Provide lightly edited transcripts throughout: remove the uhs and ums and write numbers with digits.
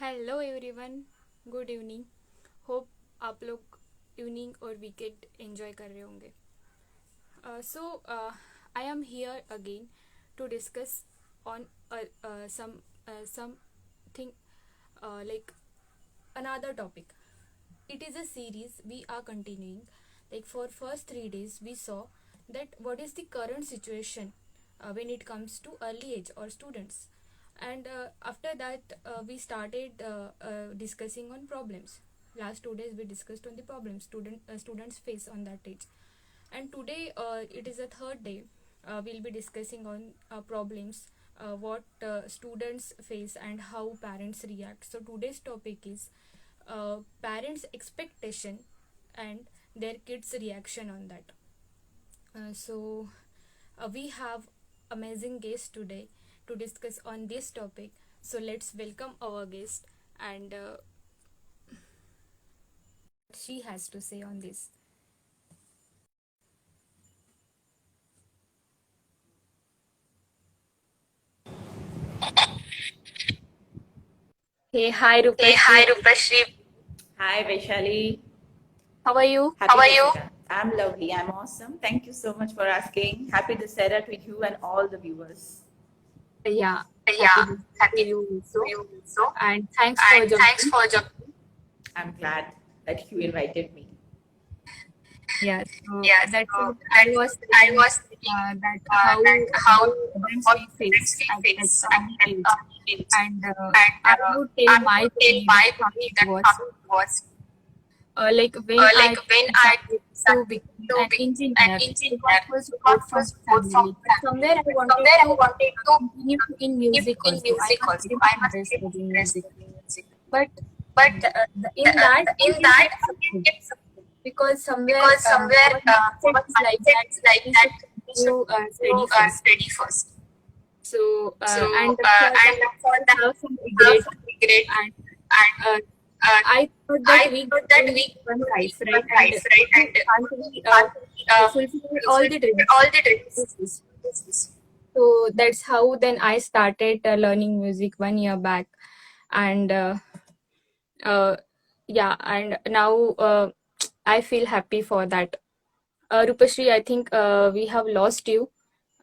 Hello everyone, good evening. Hope आप लोग evening और वीकेंड एंजॉय कर रहे होंगे। So I am here again to discuss on something like another topic. It is a series we are continuing. Like for first 3 days we saw that what is the current situation when it comes to early age or students, and after that we started discussing on problems. Last 2 days we discussed on the problems students face on that age, and today it is a third day. We'll be discussing on problems, what students face and how parents react. So today's topic is parents expectation and their kids reaction on that. So we have amazing guest today to discuss on this topic. So let's welcome our guest and she has to say on this. Hey, hi Hey, Rupashri. hi Rupashri. Hi Vaishali. How are you? Happy How are you? I'm lovely. I'm awesome. Thank you so much for asking. Happy Dussehra to you and all the viewers. Yeah, happy Yeah, birthday to happy you to also. you also. And thanks for And thanks joining. for joining. I'm glad that you invited me. Yes, so Yes, that's what I that's was what I saying, was thinking, that how that how what problems what we problems face we at that face early at age. early age. And I And would tell I my would tell journey that my how journey it that was. how it was. Like when Like I when I decided to decided become to an be an engineer, I got engineer, full I got support full from my support from family. But my somewhere family. I But wanted somewhere to I wanted to continue in continue music in also. I music was also. very I much was very interested in music. interested in music. But But in that, I in didn't that, get I didn't support get support because somewhere because somewhere our mindset our is like mindset that is like we that should we should continue study continue first. study first. So So and for and that for I that, have some I have regret, some regret, and and uh, uh, I thought that I we thought get that only we one only life, right? one And life, right? we And can't we really can't fulfill all the fulfill dreams. all the dreams. So that's how then I started learning music 1 year back, and uh, yeah, and now I feel happy for that. Rupashri, I think we have lost you.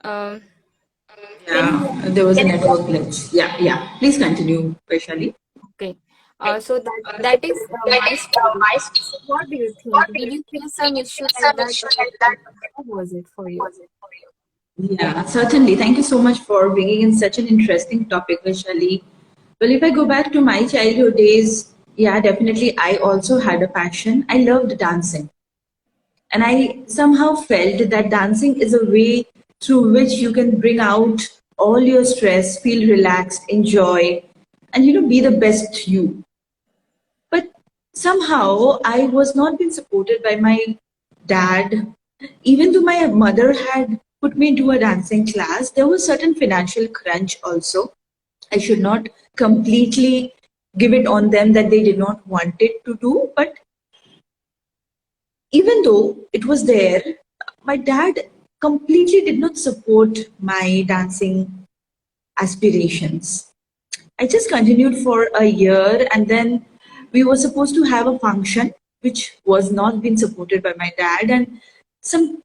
Um, can you hear Yeah, me? there was a network glitch. Yeah, yeah. Please continue, Vaishali. Okay. So So that is that my is story. my So story. what do you think? What do Did you you think? face Did some you issue face like some that, issue or like that? how was it for you? Was it for you? Yeah, certainly. Thank you so much for bringing in such an interesting topic, Vaishali. Well, if I go back to my childhood days, yeah, definitely I also had a passion. I loved dancing. And I somehow felt that dancing is a way through which you can bring out all your stress, feel relaxed, enjoy, and be the best you. But somehow I was not being supported by my dad. Even though my mother had put me into a dancing class, there was certain financial crunch also. I should not completely give it on them that they did not want it to do, but even though it was there, my dad completely did not support my dancing aspirations. I just continued for a year, and then we were supposed to have a function which was not being supported by my dad, and some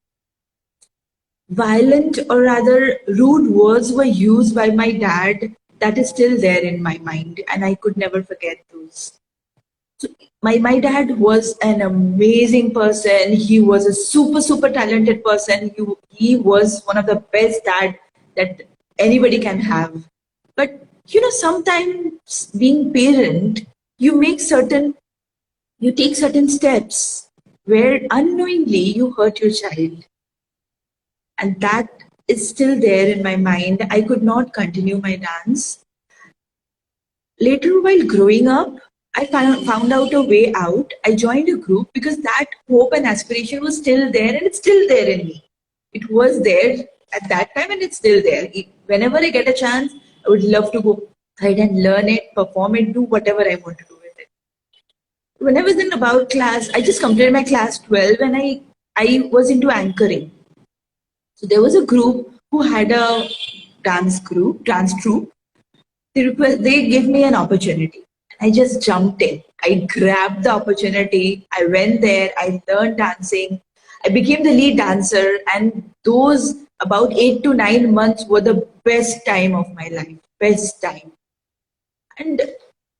violent or rather rude words were used by my dad that is still there in my mind, and I could never forget those. So my dad was an amazing person. He was a super talented person. He was one of the best dad that anybody can have. But sometimes being parent, you make certain you take certain steps where unknowingly you hurt your child, and that is still there in my mind. I could not continue my dance. Later, while growing up, I found out a way out. I joined a group because that hope and aspiration was still there, and it's still there in me. It was there at that time and it's still there. Whenever I get a chance, I would love to go ahead and learn it, perform it, do whatever I want to do with it. When I was in about class, I just completed my class 12 and I was into anchoring. So there was a group who had a dance troupe. They gave me an opportunity. I just jumped in. I grabbed the opportunity. I went there. I learned dancing. I became the lead dancer. And those about 8 to 9 months were the best time of my life. Best time. And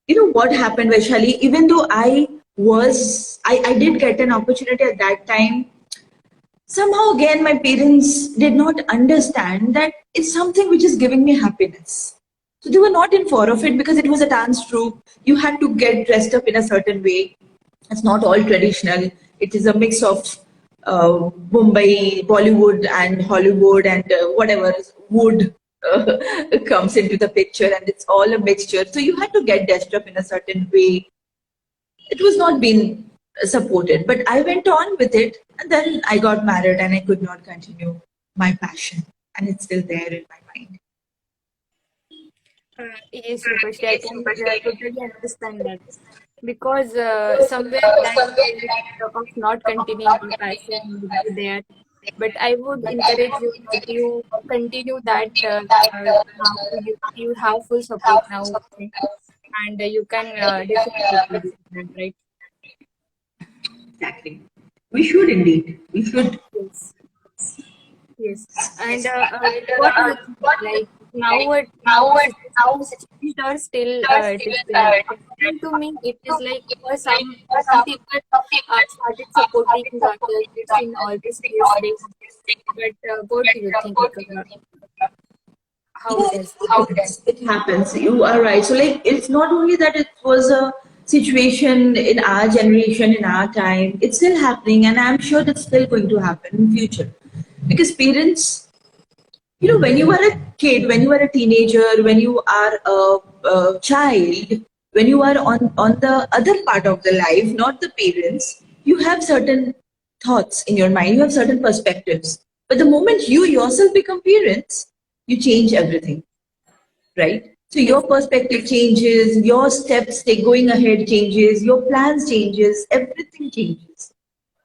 you know what happened, Vaishali? Even though I did get an opportunity at that time, somehow again my parents did not understand that it's something which is giving me happiness. So they were not in favor of it because it was a dance troupe. You had to get dressed up in a certain way. It's not all traditional. It is a mix of Mumbai, Bollywood, and Hollywood, and whatever wood comes into the picture, and it's all a mixture. So you had to get dressed up in a certain way. It was not being supported, but I went on with it, and then I got married, and I could not continue my passion, and it's still there in my mind. Yes, Rupashri, I can totally understand that because somewhere that fear of not continuing your passion would be there. But I would encourage you that you continue that now. You have full support now, and you can definitely do that, right? Exactly. We should indeed. We should. Yes. Yes, and what do you think? Like now, situation has changed or still it is same? According to me, it is like some people started supporting their kids in all these days. But what do you think? How Yeah, it it has? happens. It happens. You are right. So, like, it's not only that it was a situation in our generation, in our time, it's still happening, and I'm sure that's still going to happen in future. Because parents, you know, when you are a kid, when you are a teenager, when you are a child, when you are on the other part of the life, not the parents, you have certain thoughts in your mind, you have certain perspectives. But the moment you yourself become parents, you change everything, right? So your Yes, perspective changes, your steps take going ahead changes, your plans changes, everything changes.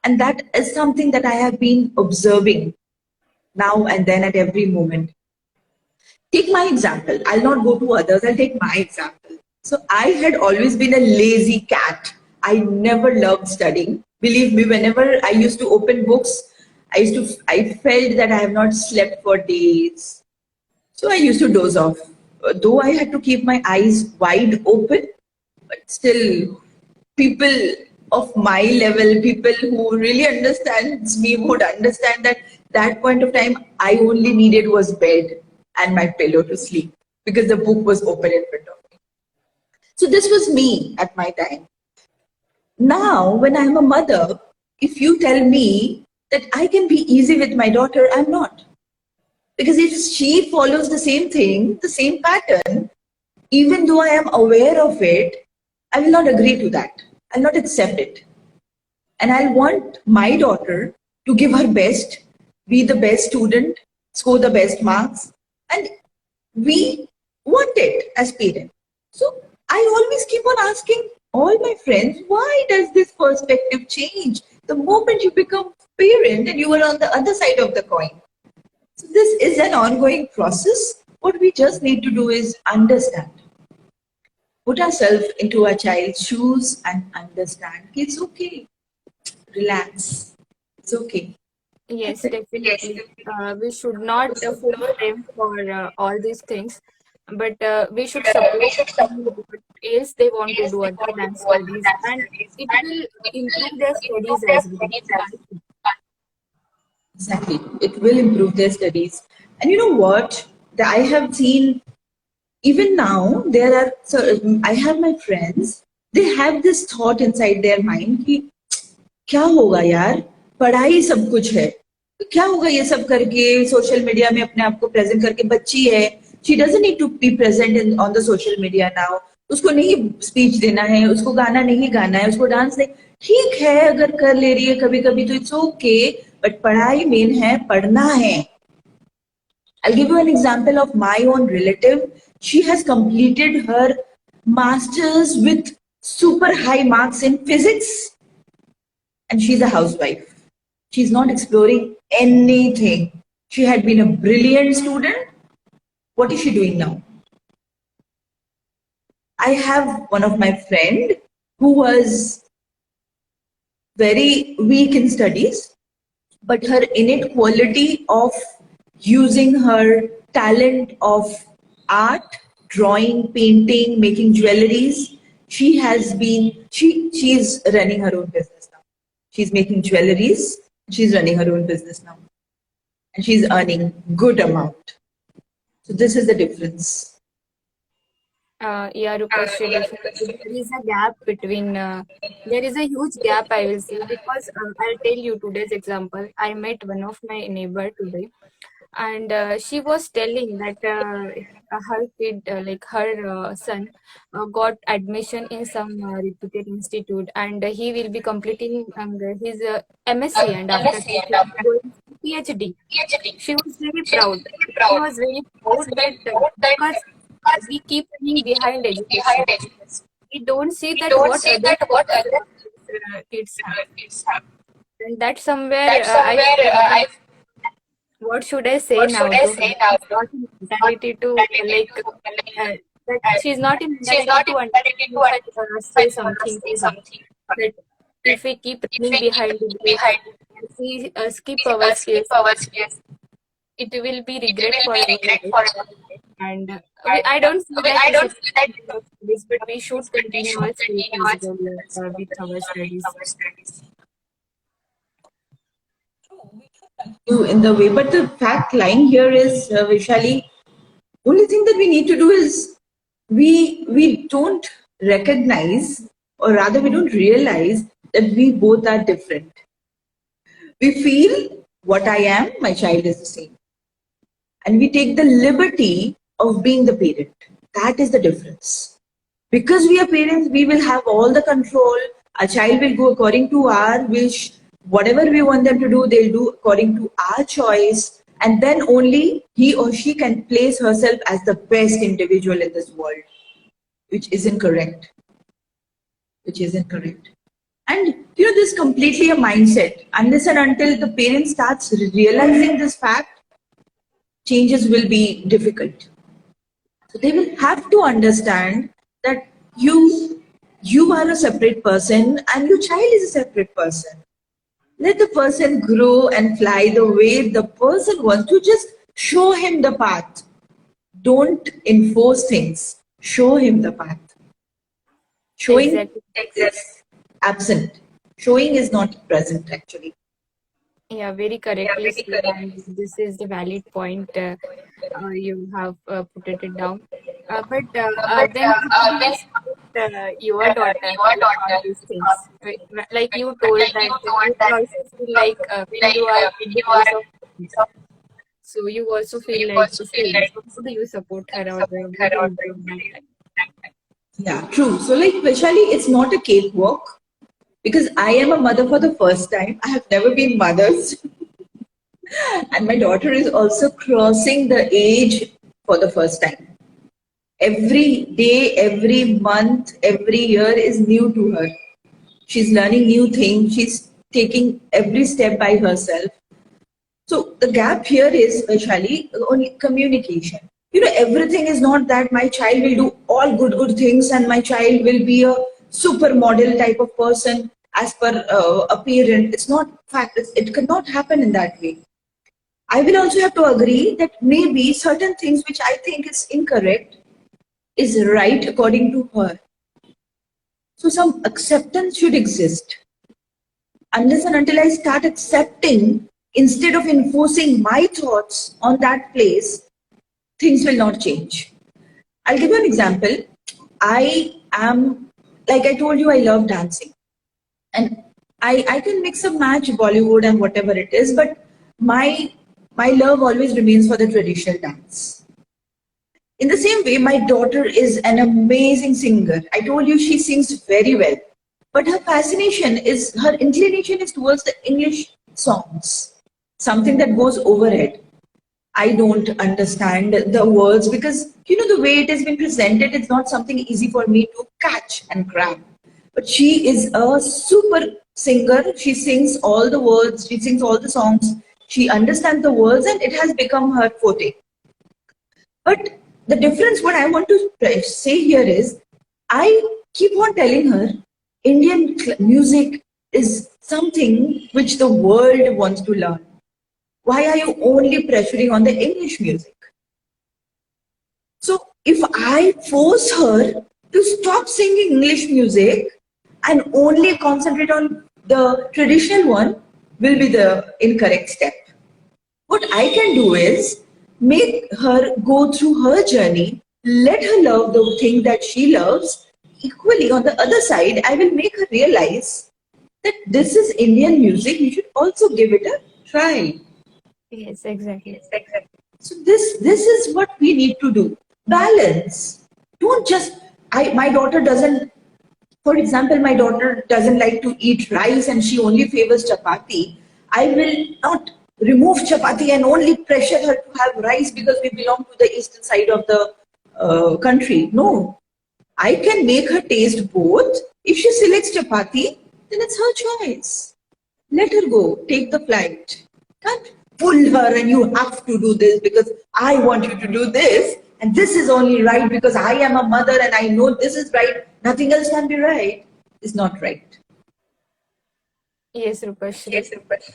And that is something that I have been observing now and then at every moment. Take my example. I'll not go to others, I'll take my example. So I had always been a lazy cat. I never loved studying. Believe me, whenever I used to open books, I felt that I have not slept for days. So I used to doze off. Though I had to keep my eyes wide open, but still, people of my level, people who really understands me would understand that that point of time, I only needed was bed and my pillow to sleep because the book was open in front of me. So this was me at my time. Now, when I'm a mother, if you tell me that I can be easy with my daughter, I'm not. Because if she follows the same thing, the same pattern, even though I am aware of it, I will not agree to that. I'll not accept it. And I want my daughter to give her best, be the best student, score the best marks. And we want it as parents. So I always keep on asking all my friends, why does this perspective change the moment you become parent and you are on the other side of the coin? So this is an ongoing process. What we just need to do is understand, put ourselves into our child's shoes and understand it's okay, relax, it's okay. That's yes, it. definitely. We should not force them for all these things, but we should support them what else they want to do other than studies, and it will improve their studies as well. Exactly. It will improve their studies. And you know what? I have seen even now, there are, so I have my friends, they have this thought inside their mind कि क्या होगा यार, पढ़ाई सब कुछ है, तो क्या होगा ये सब करके सोशल मीडिया में अपने आप को प्रेजेंट करके, बच्ची है, she doesn't need to be present in on the social media now, उसको नहीं स्पीच देना है, उसको गाना नहीं गाना है, उसको डांस नहीं, ठीक है अगर कर ले रही है कभी कभी तो इट्स ओके, बट पढ़ाई मेन है, पढ़ना है. I'll give you an example of my own relative. She has completed her master's with super high marks in physics, and she's a housewife. She's not exploring anything. She had been a brilliant student. What is she doing now? I have one of my friend who was very weak in studies, but her innate quality of using her talent of art, drawing, painting, making jewelries, she's running her own business now. She's making jewelries, she's running her own business now, and she's earning good amount. So this is the difference. Yeah, Rupesh, definitely there is a gap between, there is a huge gap, I will say, because I'll tell you today's example. I met one of my neighbor today, and she was telling that her kid, like her son, got admission in some reputed institute, and he will be completing his MSc, and after that he will be going for PhD. She was very proud. She was very proud that because we keep running behind education. We don't see that what other kids have. And that somewhere I feel that what should I say now to her? She's not in mentality to that she's not in mentality to understand if I say something to her that if we keep running behind the grades, if we skip our skills, it will be regret for our life. And I don't see that we should continue our studies, but we should continue our skills as well with our studies. You in the way, but the fact lying here is, Vishali, only thing that we need to do is we don't recognize, or rather we don't realize that we both are different. We feel what I am, my child is the same, and we take the liberty of being the parent. That is the difference. Because we are parents, we will have all the control. Our child will go according to our wish. Whatever we want them to do, they'll do according to our choice. And then only he or she can place herself as the best individual in this world, which isn't correct. Which isn't correct. And this is completely a mindset. Unless and until the parent starts realizing this fact, changes will be difficult. So they will have to understand that you are a separate person and your child is a separate person. Let the person grow and fly the way the person wants to. Just show him the path. Don't enforce things. Show him the path. Showing Exactly. is absent. Showing is not present actually. Yeah, very correctly said, and this is the valid point you have put it down. But then, how do you support your daughter with all these things? Like you told that you will also feel like when you are in the place of parents, so you also feel like the same. So how do you support her, or what do you do in that time? Yeah, true. So like Vaishali, it's not a cakewalk because I am a mother for the first time. I have never been mothers. And my daughter is also crossing the age for the first time. Every day, every month, every year is new to her. She's learning new things. She's taking every step by herself. So the gap here is, Vaishali, only communication. Everything is not that my child will do all good things and my child will be a supermodel type of person as per a parent. It's not fact. It cannot happen in that way. I will also have to agree that maybe certain things which I think is incorrect is right according to her. So some acceptance should exist. Unless and until I start accepting instead of enforcing my thoughts on that place, things will not change. I'll give you an example. I am, like I told you, I love dancing. And I can mix and match Bollywood and whatever it is, but my my love always remains for the traditional dance. In the same way, my daughter is an amazing singer. I told you she sings very well. But her inclination is towards the English songs, something that goes overhead. I don't understand the words because, the way it has been presented, it's not something easy for me to catch and grab. But she is a super singer. She sings all the words, she sings all the songs, she understands the words, and it has become her forte. But the difference, what I want to say here is, I keep on telling her Indian music is something which the world wants to learn. Why are you only pressuring on the English music? So if I force her to stop singing English music and only concentrate on the traditional one, will be the incorrect step. What I can do is make her go through her journey, let her love the thing that she loves. Equally, on the other side, I will make her realize that this is Indian music, you should also give it a try. Yes, exactly. So this is what we need to do. Balance. Don't just I my daughter doesn't for example, my daughter doesn't like to eat rice and she only favors chapati. I will not remove chapati and only pressure her to have rice because we belong to the eastern side of the country. No, I can make her taste both. If she selects chapati, then it's her choice. Let her go. Take the flight. Can't pull her and you have to do this because I want you to do this. And this is only right because I am a mother and I know this is right. Nothing else can be right. It's not right. Yes Rupshri,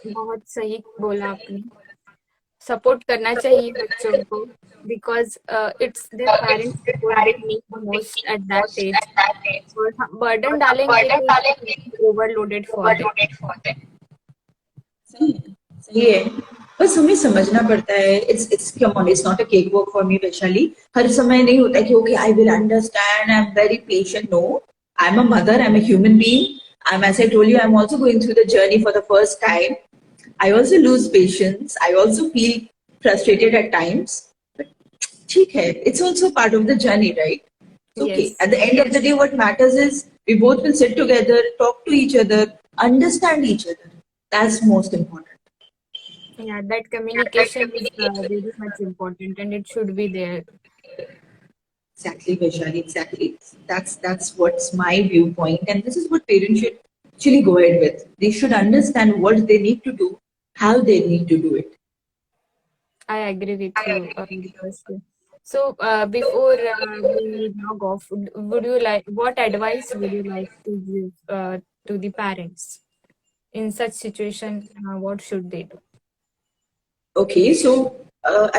बहुत सही बोला आपने. Support करना चाहिए बच्चों को, because it's their parents support they need the most at that age. और burden डालेंगे तो it will be overloaded for them. सही है सही है. बस हमें समझना पड़ता है. It's come on, it's not a cakewalk for me Vaishali. हर समय नहीं होता है कि okay I will understand, I am very patient. No, I am a mother, I am a human being. I'm, as I told you, I'm also going through the journey for the first time. I also lose patience. I also feel frustrated at times. But ठीक है, it's also part of the journey, right? It's okay. Yes. At the end of the day, what matters is we both will sit together, talk to each other, understand each other. That's most important. Yeah, that communication is very much important and it should be there. Exactly, Vaishali, exactly. That's what's my viewpoint, and this is what parents should actually go ahead with. They should understand what they need to do, how they need to do it. I agree with you, Rupashri. So, before we log off, would you like, what advice would you like to give to the parents in such situation? What should they do? Okay, so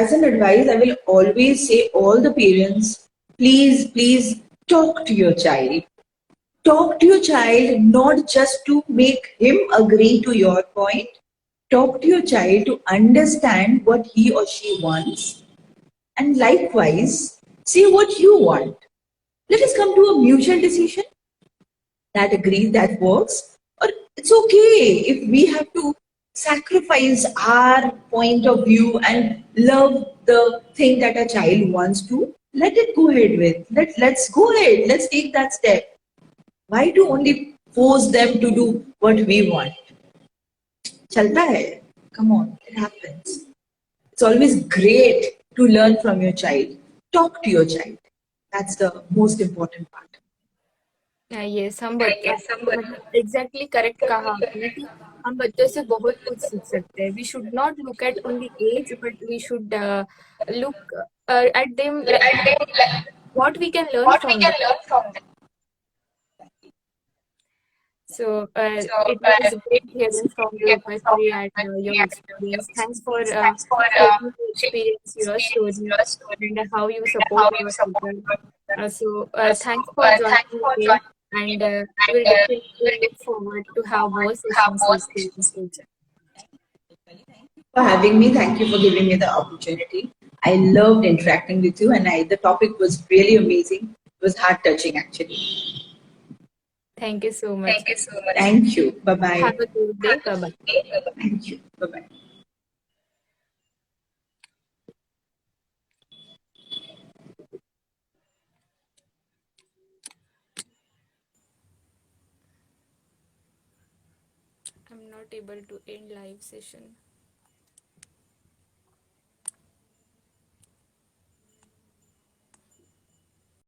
as an advice, I will always say all the parents, please talk to your child. Talk to your child not just to make him agree to your point. Talk to your child to understand what he or she wants, and likewise say what you want. Let us come to a mutual decision that agrees, that works. Or it's okay if we have to sacrifice our point of view and love the thing that a child wants to. Let it go ahead with. Let's go ahead. Let's take that step. Why to only force them to do what we want? Chalta hai. Come on, it happens. It's always great to learn from your child. Talk to your child. That's the most important part. Yes, हम मतलब exactly correct कहा आपने कि हम बच्चों से बहुत कुछ सीख सकते हैं. We should not look at only age, but we should look at them, like what we can learn from them. So it was great hearing from you, Upasri, and your experience. Thanks for sharing your experience, your story, and how you support your children. Thanks for joining again, and we'll definitely look forward to have more sessions with you in future. For having me. Thank you for giving me the opportunity. I loved interacting with you, and the topic was really amazing. It was heart touching, actually. Thank you so much. Thank you. Bye Have bye. a good day. Bye bye. Thank you. Bye bye. I'm not able to end live session.